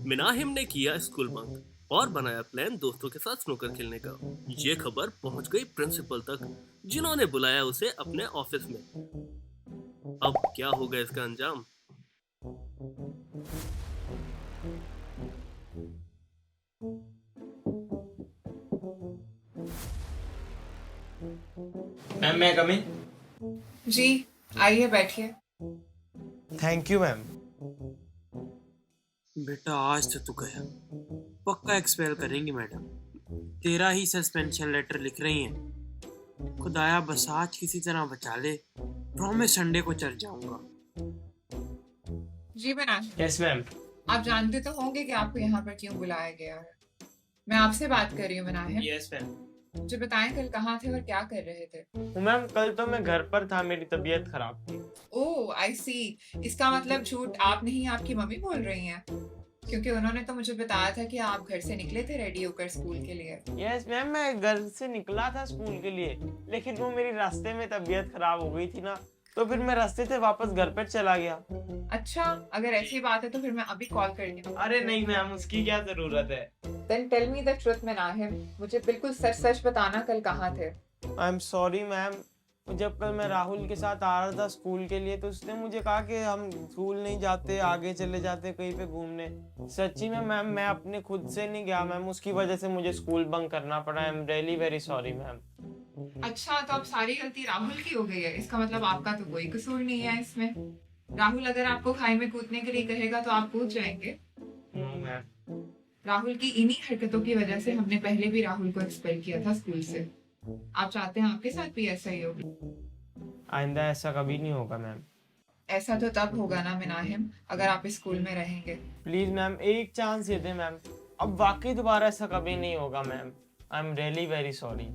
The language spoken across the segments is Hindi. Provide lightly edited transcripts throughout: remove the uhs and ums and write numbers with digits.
मिनाहिम ने किया स्कूल बंक और बनाया प्लान दोस्तों के साथ स्नूकर खेलने का। ये खबर पहुंच गई प्रिंसिपल तक, जिन्होंने बुलाया उसे अपने ऑफिस में। अब क्या होगा इसका अंजाम? मैम मैं कम इन। जी आइए बैठिए। Thank you ma'am. बेटा आज तो तू गया, पक्का एक्सपेल करेंगी मैडम। तेरा ही सस्पेंशन लेटर लिख रही हैं। खुदाया बस आज किसी तरह बचा ले, प्रॉमिस संडे को चल जाऊंगा। जी बना, यस मैम। आप जानते तो होंगे कि आपको यहाँ पर क्यों बुलाया गया है। मैं आपसे बात कर रही हूँ मनाहिम। Yes ma'am. मुझे बताएं कल कहाँ थे और क्या कर रहे थे। मैम कल तो मैं घर पर था, मेरी तबीयत खराब थी। ओह आई सी। इसका मतलब झूठ आप नहीं आपकी मम्मी बोल रही हैं, क्योंकि उन्होंने तो मुझे बताया था कि आप घर से निकले थे रेडी होकर स्कूल के लिए। यस मैम, मैं घर से निकला था स्कूल के लिए, लेकिन वो मेरी रास्ते में तबीयत खराब हो गई थी ना, तो फिर मैं रास्ते से वापस घर पर चला गया। अच्छा, अगर ऐसी बात है तो फिर मैं अभी कॉल करती हूँ। अरे नहीं मैम, उसकी क्या जरूरत है। Then tell me the truth Manahim, मुझे बिल्कुल सच सच बताना कल कहाँ थे। I am sorry ma'am. जब कल मैं राहुल के साथ आ रहा था स्कूल के लिए, तो उसने मुझे कहा कि हम स्कूल नहीं जाते, आगे चले जाते कहीं पे घूमने। सच्ची में मैम, मैं अपने खुद से नहीं गया मैम, उसकी वजह से मुझे स्कूल बंक करना पड़ा। आई am really very sorry ma'am. अच्छा, तो अब सारी गलती राहुल की हो गई है। इसका मतलब आपका तो कोई कसूर नहीं है इसमें। राहुल अगर आपको खाई में कूदने के लिए कहेगा तो आप कूद जाएंगे। No ma'am. राहुल की इन्हीं हरकतों की वजह से हमने पहले भी राहुल को एक्सपेल किया था स्कूल से। आप चाहते हैं आपके साथ भी ऐसा ही हो? आइंदा ऐसा कभी नहीं होगा मैम। ऐसा तो तब होगा ना मिनाहिम, अगर आप इस स्कूल में रहेंगे। प्लीज मैम, एक चांस दे दे मैम। अब वाकई दोबारा ऐसा कभी नहीं होगा ma'am. I am really very sorry.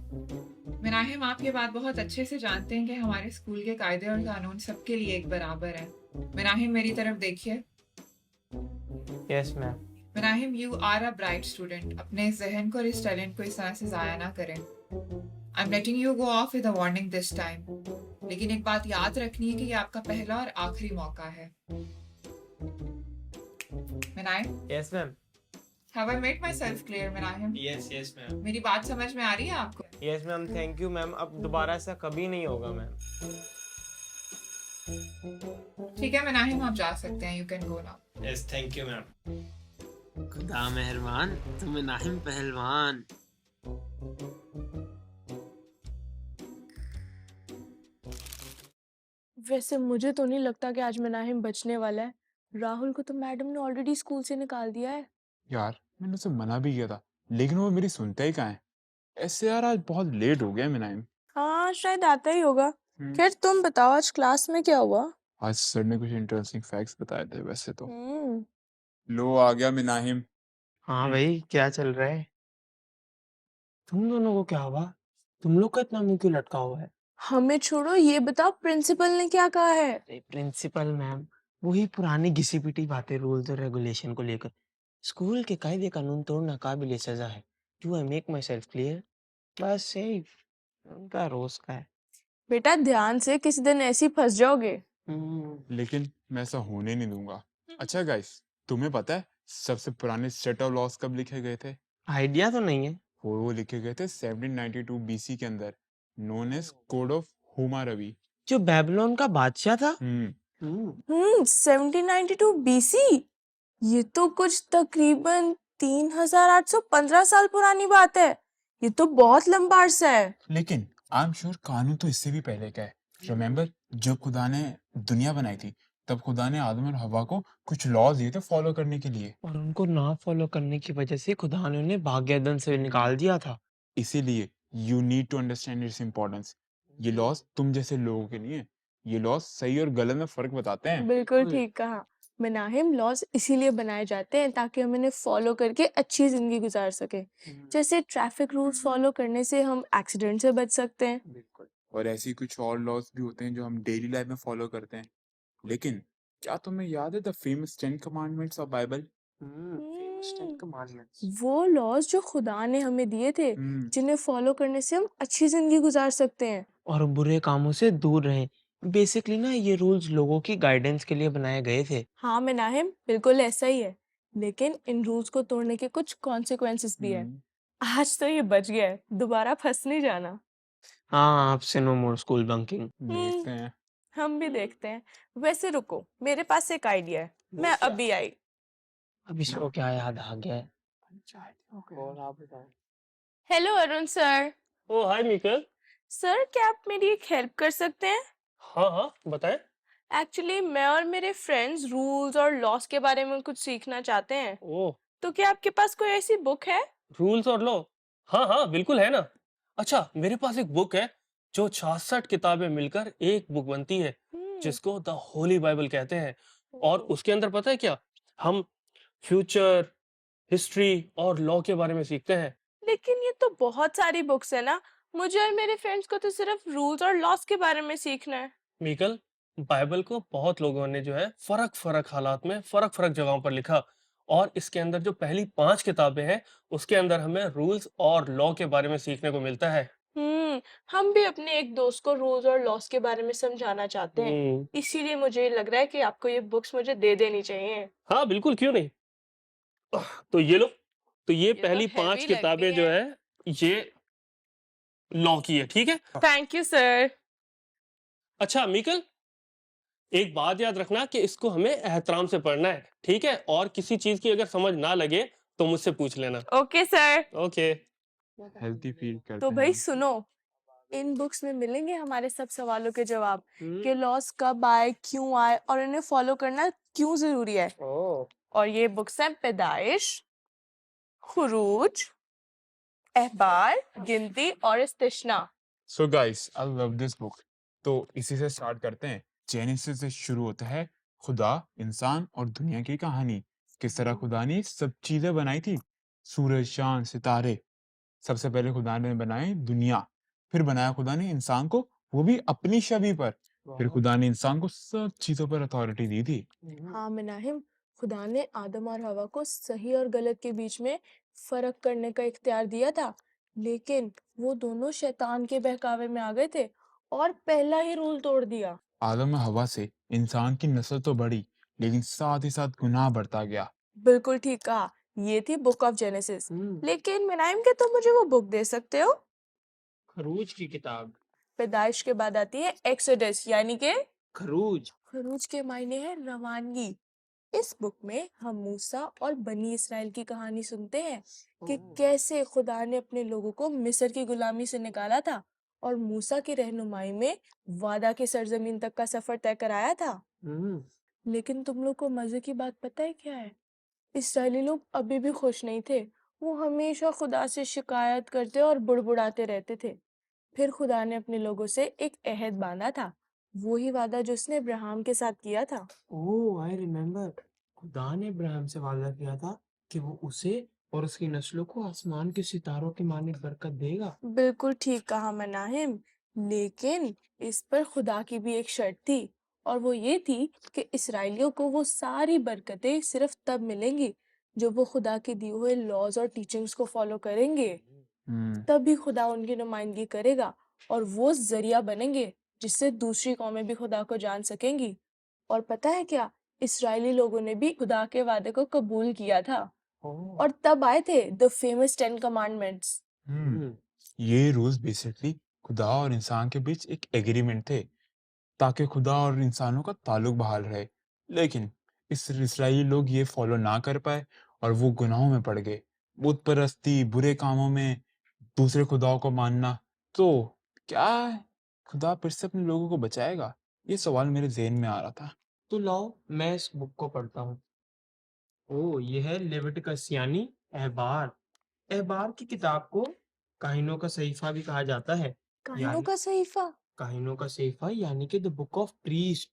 Minahim, आप ये बात बहुत अच्छे से जानते हैं कि हमारे स्कूल के कायदे और कानून सबके लिए एक बराबर हैं। मिनाहिम मेरी तरफ देखिए। Yes ma'am. Minahim, you are a bright student. अपने इस जहन को और इस टैलेंट को इस तरह से जाया ना करें। I am letting you go of with a warning this time. लेकिन एक बात याद रखनी है कि ये आपका पहला और आखिरी मौका है। Minahim, yes ma'am. Have I made myself clear Minahim? Yes yes ma'am. मेरी बात समझ में आ रही है आपको? Yes ma'am, thank you ma'am. अब दोबारा ऐसा कभी नहीं होगा मैम। ठीक है मिनाहिम, आप जा सकते हैं। You can go now. Yes thank you ma'am. खुदा मेहरबान, तुम मिनाहिम पहलवान। वैसे मुझे तो नहीं लगता कि आज मिनाहिम बचने वाला है। राहुल को तो मैडम ने ऑलरेडी स्कूल से निकाल दिया है। यार मैंने उसे मना भी किया था, लेकिन वो मेरी सुनता ही कहाँ है। ऐसे यार आज बहुत लेट हो गया मिनाइम। हाँ शायद आता ही होगा। हम्म। खैर तुम बताओ आज क्लास में क्या हुआ? आज सर ने कुछ इंटरेस्टिंग फैक्ट्स बताए थे वैसे तो। हम्म। लो आ गया मिनाहिम। हाँ भाई, क्या चल रहा है? तुम दोनों को क्या हुआ? तुम लोग का इतना मुंह क्यों लटका हुआ है? हमें छोड़ो, ये बताओ प्रिंसिपल ने क्या कहा है? अरे प्रिंसिपल मैम, वही पुरानी घिसी पिटी बातें रूल्स और रेगुलेशन को लेकर। स्कूल के कायदे कानून तोड़ना काबिल सजा है। Do I make my self clear? बस यही उनका रोज का है। बेटा ध्यान से, किसी दिन ऐसे ही फंस जाओगे। लेकिन मैं ऐसा होने नहीं दूंगा। अच्छा गाइस, तुम्हें पता है सबसे पुराने सेट ऑफ लॉस कब लिखे गए थे? आइडिया तो नहीं है। वो लिखे गए थे 1792 बीसी के अंदर, नोन एज कोड ऑफ हुमारवी। जो बेबीलोन का बादशाह था। 1792 बीसी। ये तो कुछ तकरीबन 3815 साल पुरानी बात है। ये तो बहुत लंबा अरसा है। लेकिन आई एम श्योर कानून तो इससे भी पहले का है। रिमेम्बर, जब खुदा ने दुनिया बनाई थी, तब खुदा ने आदम और हवा को कुछ लॉज दिए थे फॉलो करने के लिए। और उनको ना फॉलो करने की वजह से खुदा ने उन्हें भाग्यदन से निकाल दिया था। इसीलिए you need to understand its importance. ये लॉज तुम जैसे लोगों के नहीं है। ये लॉज सही और गलत में फर्क बताते हैं। बिल्कुल ठीक कहा। मनाहिम, लॉज इसीलिए बनाए जाते हैं ताकि हम इन्हें फॉलो करके अच्छी जिंदगी गुजार सके। जैसे ट्रैफिक रूल्स फॉलो करने से हम एक्सीडेंट से बच सकते हैं। बिल्कुल। और ऐसी कुछ और लॉज भी होते हैं जो हम डेली लाइफ में फॉलो करते हैं। लेकिन क्या तुम्हें याद है the famous 10 commandments of Bible? वो लॉज जो खुदा ने हमें दिए थे, जिन्हें फॉलो करने से हम अच्छी जिंदगी गुजार सकते हैं। और बुरे कामों से दूर रहें। बेसिकली ना, ये रूल्स लोगों की गाइडेंस के लिए बनाए गए थे। हाँ मनाहिम, बिल्कुल ऐसा ही है। लेकिन इन रूल्स को तोड़ने के कुछ कॉन्सिक्वेंसेस भी है। हम्म, आज तो ये बच गया है, दोबारा फंस नहीं जाना। हाँ, आपसे नो मोर स्कूल बंकिंग। देखते हैं। हम भी देखते हैं। वैसे रुको, मेरे पास एक आइडिया है, मैं अभी आई। अब इसको क्या याद आ गया है? और आप बताओ। Hello Arun sir. Oh hi Michael. Sir क्या आप मेरी एक हेल्प कर सकते हैं? हाँ हाँ, बताएं। एक्चुअली मैं और मेरे फ्रेंड्स रूल्स और लॉस के बारे में कुछ सीखना चाहते हैं। ओ, तो क्या आपके पास कोई ऐसी बुक है? रूल्स और लॉ। हाँ हाँ, बिल्कुल है ना। अच्छा, मेरे पास एक बुक है जो 66 किताबें मिलकर एक बुक बनती है, हम्म। जिसको द होली बाइबल कहते हैं। और ओह, उसके अंदर पता है क्या, हम फ्यूचर, हिस्ट्री और लॉ के बारे में सीखते हैं। लेकिन ये तो बहुत सारी बुक्स है ना। मुझे और मेरे फ्रेंड्स को तो सिर्फ रूल्स और लॉस के बारे में सीखना है। मीकल, बाइबल को बहुत लोगों ने जो है फर्क फर्क हालात में फर्क फर्क जगहों पर लिखा, और इसके अंदर जो पहली 5 किताबें हैं उसके अंदर हमें रूल्स और लॉ के बारे में सीखने को मिलता है। हम भी अपने एक दोस्त को रूल्स और लॉस के बारे में समझाना चाहते हैं। हम्म। इसीलिए मुझे लग रहा है कि आपको ये बुक्स मुझे दे देनी चाहिए। हाँ बिल्कुल, क्यों नहीं। तो ये लो, तो ये ये तो पहली 5 हैवी लग रही किताबें जो है। है ये लॉ की है, ठीक है। Thank you sir. अच्छा मीकल, एक बात याद रखना कि इसको हमें एहतराम से पढ़ना है, ठीक है, और किसी चीज की अगर समझ ना लगे तो मुझसे पूछ लेना। Okay sir. Okay. Healthy feel तो करते हैं भाई हम। सुनो, इन बुक्स में मिलेंगे हमारे सब सवालों के जवाब हम्म। कि लॉस कब आए, क्यों आए और इन्हें फॉलो करना क्यों जरूरी है। ओ। और ये बुक्स हैं पैदाइश, खुरूज, एहबार, गिनती और इस्तिश्ना। So guys, I love this book. तो इसी से स्टार्ट करते हैं। जेनेसिस से शुरू होता है खुदा, इंसान और दुनिया की कहानी। किस तरह खुदा ने सब चीजें बनाई थी, सूरज, चांद, सितारे। सबसे पहले खुदा ने बनाए दुनिया, फिर बनाया खुदा ने इंसान को, वो भी अपनी छवि पर। फिर खुदा ने इंसान को सब चीजों पर अथॉरिटी दी थी। हाँ मनाहिम, खुदा ने आदम और हवा को सही और गलत के बीच में फर्क करने का इख्तियार दिया था, लेकिन वो दोनों शैतान के बहकावे में आ गए थे और पहला ही रूल तोड़ दिया। आदम और हवा से इंसान की नस्ल तो बढ़ी, लेकिन साथ ही साथ गुनाह बढ़ता गया। बिल्कुल ठीक कहा, ये थी बुक ऑफ जेनेसिस। लेकिन मनाहिम के तुम मुझे वो बुक दे सकते हो? खरूज की किताब। पैदाइश के बाद आती है एक्सोडस, यानी कि खरूज। खरूज के मायने है रवानगी। इस बुक में हम मूसा और बनी इसराइल की कहानी सुनते हैं कि कैसे खुदा ने अपने लोगों को मिस्र की गुलामी से निकाला था और मूसा की रहनुमाई में वादा की सरजमीन तक का सफर तय कराया था। लेकिन तुम लोग को मजे की बात पता है क्या है? इसराइली लोग अभी भी खुश नहीं थे। वो हमेशा खुदा से शिकायत करते और बुड़बुड़ाते रहते थे। फिर खुदा ने अपने लोगों से एक अहद बांधा था, वही वादा जो उसने अब्राहम के साथ किया था। ओह आई रिमेम्बर, खुदा ने इब्राहिम से वादा किया था कि वो उसे और उसकी नस्लों को आसमान के सितारों की मानित बरकत देगा। बिल्कुल ठीक कहा मनाहिम, लेकिन इस पर खुदा की भी एक शर्त थी, और वो ये थी कि इसराइलियों को वो सारी बरकतें सिर्फ तब मिलेंगी जब वो खुदा के दिए हुए लॉज और टीचिंग्स को फॉलो करेंगे। हम्म तभी खुदा उनकी नुमाइंदगी करेगा और वो जरिया बनेंगे जिससे दूसरी कौमें भी खुदा को जान सकेंगी। और पता है क्या, इसराइली लोगों ने भी खुदा के वादे को कबूल किया था ओह। और तब आए थे द फेमस 10 कमांडमेंट्स। हम्म ये रूल्स बेसिकली खुदा और इंसान के बीच एक एग्रीमेंट थे, ताकि खुदा और इंसानों का ताल्लुक बहाल रहे। लेकिन इस इसराइली लोग ये फॉलो ना कर पाए और वो गुनाहों में पड़ गए। बुत परस्ती, बुरे कामों में, दूसरे खुदाओं को मानना। तो क्या खुदा फिर से अपने लोगों को बचाएगा? ये सवाल मेरे ज़हन में आ रहा था। तो लाओ मैं इस बुक को पढ़ता हूँ। ओह, ये है लेविटिकस यानी एहबार। एहबार की किताब को काहिनों का सहीफा भी कहा जाता है, काहिनों यानी का सहीफा? काहिनों का सहीफा यानी कि द बुक ऑफ प्रीस्ट।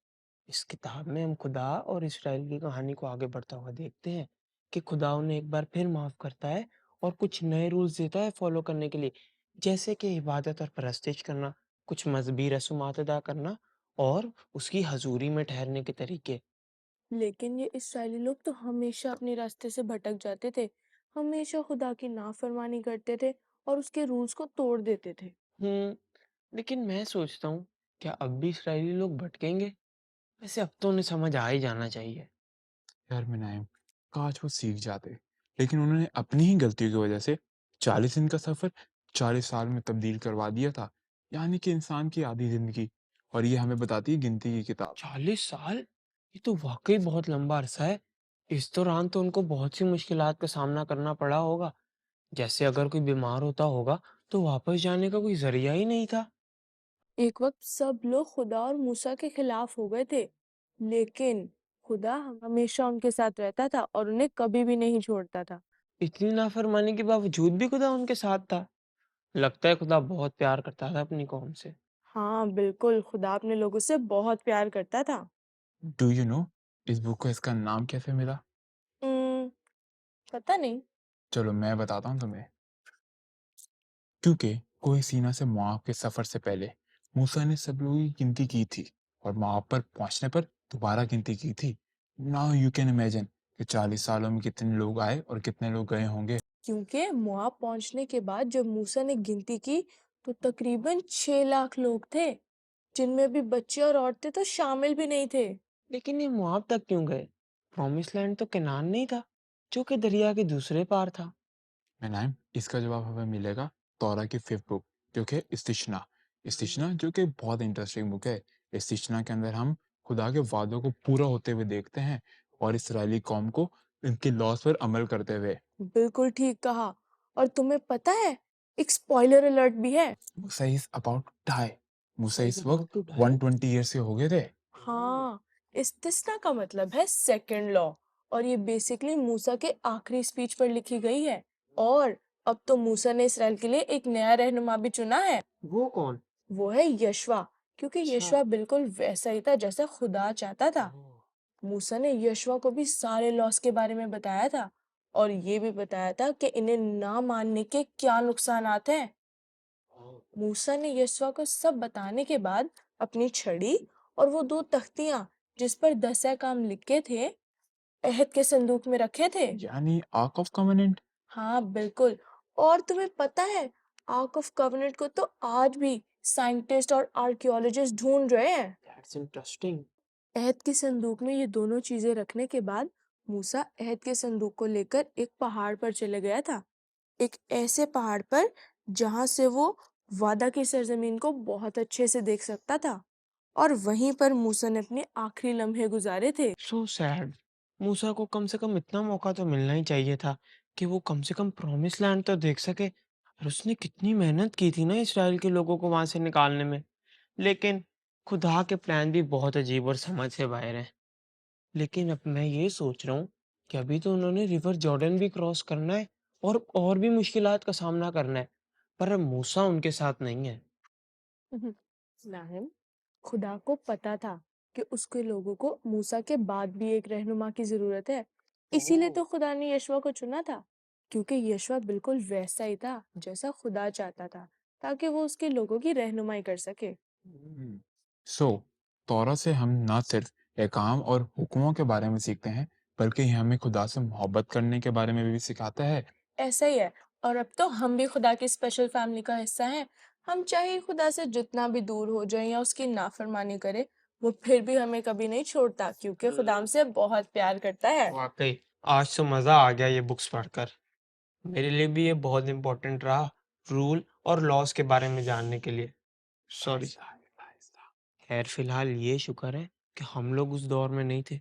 इस किताब में हम खुदा और इसराइल की कहानी को आगे बढ़ता हुआ देखते हैं कि खुदा उन्हें एक बार फिर माफ करता है और कुछ नए रूल्स देता है फॉलो करने के लिए, जैसे कि इबादत और परस्तिश करना, कुछ मजहबी रसूमात अदा करना और उसकी हजूरी में ठहरने के तरीके। लेकिन ये इस्राएली लोग तो हमेशा अपने रास्ते से भटक जाते थे, हमेशा खुदा की नाफरमानी करते थे और उसके रूल्स को तोड़ देते थे। लेकिन मैं सोचता हूँ, क्या अब भी इसराइली लोग भटकेंगे? वैसे अब तो उन्हें समझ आ ही जाना चाहिए। यार मनाएं, काश वो सीख जाते। लेकिन उन्होंने अपनी ही गलतियों की वजह से 40 दिन का सफ़र 40 साल में तब्दील करवा दिया था, यानी कि इंसान की आधी ज़िंदगी। और ये हमें बताती है गिनती की किताब। 40 साल, ये तो वाकई बहुत लंबा अरसा है। इस दौरान तो उनको बहुत सी मुश्किलात का सामना करना पड़ा होगा। जैसे अगर कोई बीमार होता होगा तो वापस जाने का कोई जरिया ही नहीं था। एक वक्त सब लोग खुदा और मूसा के खिलाफ हो गए थे, लेकिन खुदा हमेशा उनके साथ रहता था और उन्हें कभी भी नहीं छोड़ता था। इतनी नाफरमानी के बावजूद भी खुदा उनके साथ था। लगता है खुदा बहुत प्यार करता था अपनी कौम से। हाँ बिल्कुल, खुदा अपने लोगों से बहुत प्यार करता था। डू यू नो इस बुक को इसका नाम कैसे मिला? उम्म, पता नहीं। चलो मैं बताता हूँ तुम्हें। क्योंकि कोई सीना से मोआब के सफ़र से पहले मूसा ने सब लोगों की गिनती की थी और मोआब पर पहुंचने पर दोबारा गिनती की थी। नाउ यू कैन इमेजिन कि 40 सालों में कितने लोग आए और कितने लोग गए होंगे। क्योंकि मोआब पहुंचने के बाद जब मूसा ने गिनती की तो तकरीबन 6 लाख लोग थे, जिनमें भी बच्चे और औरतें तो शामिल भी नहीं थे। लेकिन ये मुआब तक क्यों गए? प्रॉमिस लैंड तो कनान नहीं था, जो कि दरिया के दूसरे पार था। मैनाइम, इसका जवाब हमें मिलेगा तौरा की 5th बुक, जो कि इस्तिशना। इस्तिशना जो कि बहुत इंटरेस्टिंग बुक है। इस्तिशना के अंदर हम खुदा के वादों को पूरा होते हुए देखते हैं और इसराइली कौम को इनके लॉस पर अमल करते हुए। बिल्कुल ठीक कहा। और तुम्हें पता है, एक स्पॉइलर अलर्ट भी है। Musa is about to die. Musa Musa is इस about वक्त to die. 120 ईयर से हो गए थे। हाँ, इस्तिस्ना का मतलब है सेकंड लॉ, और ये बेसिकली मूसा के आखिरी स्पीच पर लिखी गई है। और अब तो मूसा ने इसराइल के लिए एक नया रहनुमा भी चुना है। वो कौन? वो है यशवा, क्योंकि अच्छा। यशवा बिल्कुल वैसा ही था जैसा खुदा चाहता था। मूसा ने यशवा को भी सारे लॉस के बारे में बताया था, और ये भी बताया था कि इन्हें ना मानने के क्या नुकसानात हैं। मूसा ने यशवा को सब बताने के बाद अपनी छड़ी और वो 2 तख्तियां जिस पर 10 काम लिखे थे, अहद के संदूक में रखे थे। यानी आर्क ऑफ कवेनेंट। हाँ बिल्कुल। और तुम्हें पता है, आर्क ऑफ कवेनेंट को तो आज भी साइंटिस्ट और आर्कियोलॉजिस्ट ढूंढ रहे हैं। That's interesting. अहद के संदूक में ये दोनों चीजें रखने के बाद मूसा अहद के संदूक को लेकर एक पहाड़ पर चले गया था। एक ऐसे पहाड़ पर जहां से वो वादा की सरजमीन को बहुत अच्छे से देख सकता था, और वहीं पर मूसा ने अपने आखिरी लम्हे गुजारे थे। So sad. मूसा को कम से कम इतना मौका तो मिलना ही चाहिए था कि वो कम से कम प्रॉमिस लैंड तो देख सके। और उसने कितनी मेहनत की थी ना इसराइल के लोगों को वहां से निकालने में। लेकिन खुदा के प्लान भी बहुत अजीब और समझ से बाहर हैं। लेकिन अब मैं ये सोच रहा हूँ कि अभी तो उन्होंने रिवर जॉर्डन भी क्रॉस करना है और भी मुश्किलात का सामना करना है। पर अब मूसा उनके साथ नहीं है। नाहिम, खुदा को पता था कि उसके लोगों को मूसा के बाद भी एक रहनुमा की जरूरत है। इसीलिए तो खुदा ने यशवा को चुना था, क्योंकि यशवा बिल्कुल वैसा ही था जैसा खुदा चाहता था, ताकि वो उसके लोगों की रहनुमाई कर सके। सो तौरा से हम ना सिर्फ एहकाम और हुक्मों के बारे में सीखते हैं, बल्कि ये हमें खुदा से मोहब्बत करने के बारे में भी सिखाता है। ऐसा ही है। और अब तो हम भी खुदा की स्पेशल फैमिली का हिस्सा हैं। हम चाहे खुदा से जितना भी दूर हो जाएं या उसकी नाफरमानी करें, वो फिर भी हमें कभी नहीं छोड़ता, क्योंकि खुदा हमसे बहुत प्यार करता है। वाकई आज तो मजा आ गया ये बुक्स पढ़कर। मेरे लिए भी ये बहुत इम्पोर्टेंट रहा, रूल और लॉस के बारे में जानने के लिए। सॉरी। खैर फिलहाल ये शुक्र है कि हम लोग उस दौर में नहीं थे।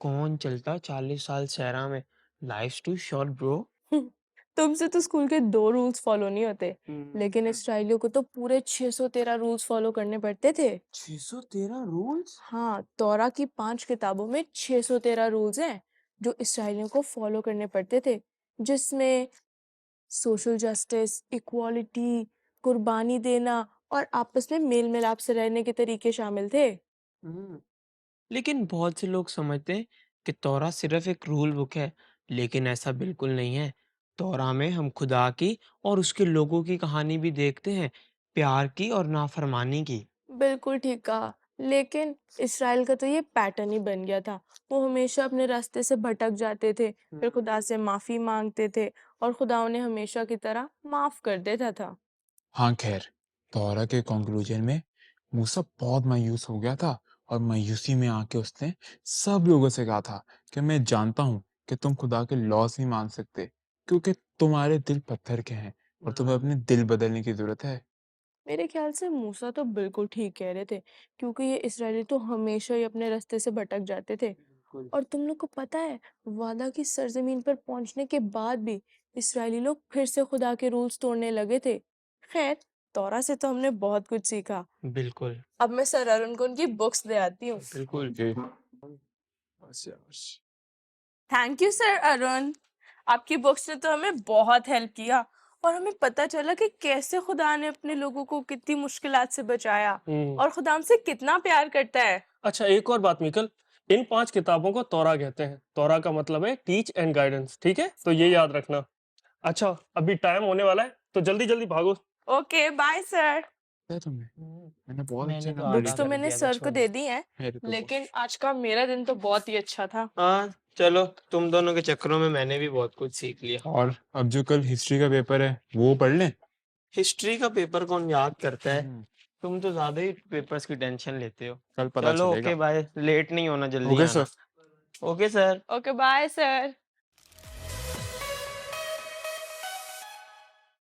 कौन चलता 40 साल सहरा में। Life too short bro. तुमसे तो स्कूल के 2 रूल्स फॉलो नहीं होते, लेकिन इसराइलियों को तो पूरे 613 रूल्स फॉलो करने पड़ते थे। 613 रूल्स? हाँ, तौरा की 5 किताबों में 613 रूल्स हैं जो इसराइलियों को फॉलो करने पड़ते थे, जिसमें सोशल जस्टिस, इक्वालिटी, कुर्बानी देना और आपस में मेल मिलाप से रहने के तरीके शामिल थे। लेकिन बहुत से लोग समझते हैं कि तौरा सिर्फ एक रूल बुक है, लेकिन ऐसा बिल्कुल नहीं है। तौरा में हम खुदा की और उसके लोगों की कहानी भी देखते हैं, प्यार की और नाफरमानी की। बिल्कुल ठीक कहा। लेकिन इसराइल का तो ये पैटर्न ही बन गया था। वो हमेशा अपने रास्ते से भटक जाते थे, फिर खुदा से माफी मांगते थे, और खुदा उन्हें हमेशा की तरह माफ कर देता था। हाँ खैर, तौरा के कंक्लूजन में मूसा बहुत मायूस हो गया था और मायूसी में आके उसने सब लोगों से कहा था कि मैं जानता हूँ कि तुम खुदा के लॉस नहीं मान सकते क्योंकि तुम्हारे दिल पत्थर के हैं और तुम्हें अपने दिल बदलने की जरूरत है। मेरे ख्याल से मूसा तो बिल्कुल ठीक कह रहे थे, क्योंकि ये इसराइली तो हमेशा ही अपने रास्ते से भटक जाते थे। और तुम लोग को पता है, वादा की सरजमीन पर पहुंचने के बाद भी इसराइली लोग फिर से खुदा के रूल्स तोड़ने लगे थे। खैर, तौरा से तो हमने बहुत कुछ सीखा। बिल्कुल अब मैं सर अरुण को उनकी बुक्स ले आती हूँ। बिल्कुल। थैंक यू सर अरुण, आपकी बुक्स ने तो हमें बहुत हेल्प किया और हमें पता चला कि कैसे खुदा ने अपने लोगों को कितनी मुश्किलात से बचाया और खुदा हमसे कितना प्यार करता है। अच्छा, एक और बात मिकल, इन 5 किताबों को तौरा कहते हैं। तौरा का मतलब है टीच एंड गाइडेंस, ठीक है? तो ये याद रखना। अच्छा, अभी टाइम होने वाला है, तो जल्दी जल्दी भागो। Okay bye sir. क्या तुमने? मैंने बहुत मैंने अच्छे तो नंबर आधा बुक्स तो कर मैंने दिया था, सर को छोड़ दे दी हैं, मेरे तो लेकिन आज का मेरा दिन तो बहुत ही अच्छा था। हाँ चलो, तुम दोनों के चक्करों में मैंने भी बहुत कुछ सीख लिया। और अब जो कल हिस्ट्री का पेपर है वो पढ़ लें। हिस्ट्री का पेपर कौन याद करता है? हम्म, तुम तो ज्यादा ही पेपर्स की टेंशन लेते हो। कल पता चलो चलेगा। ओके बाय, लेट नहीं होना, जल्दी ओके आना। Sir. Okay sir. Okay bye sir.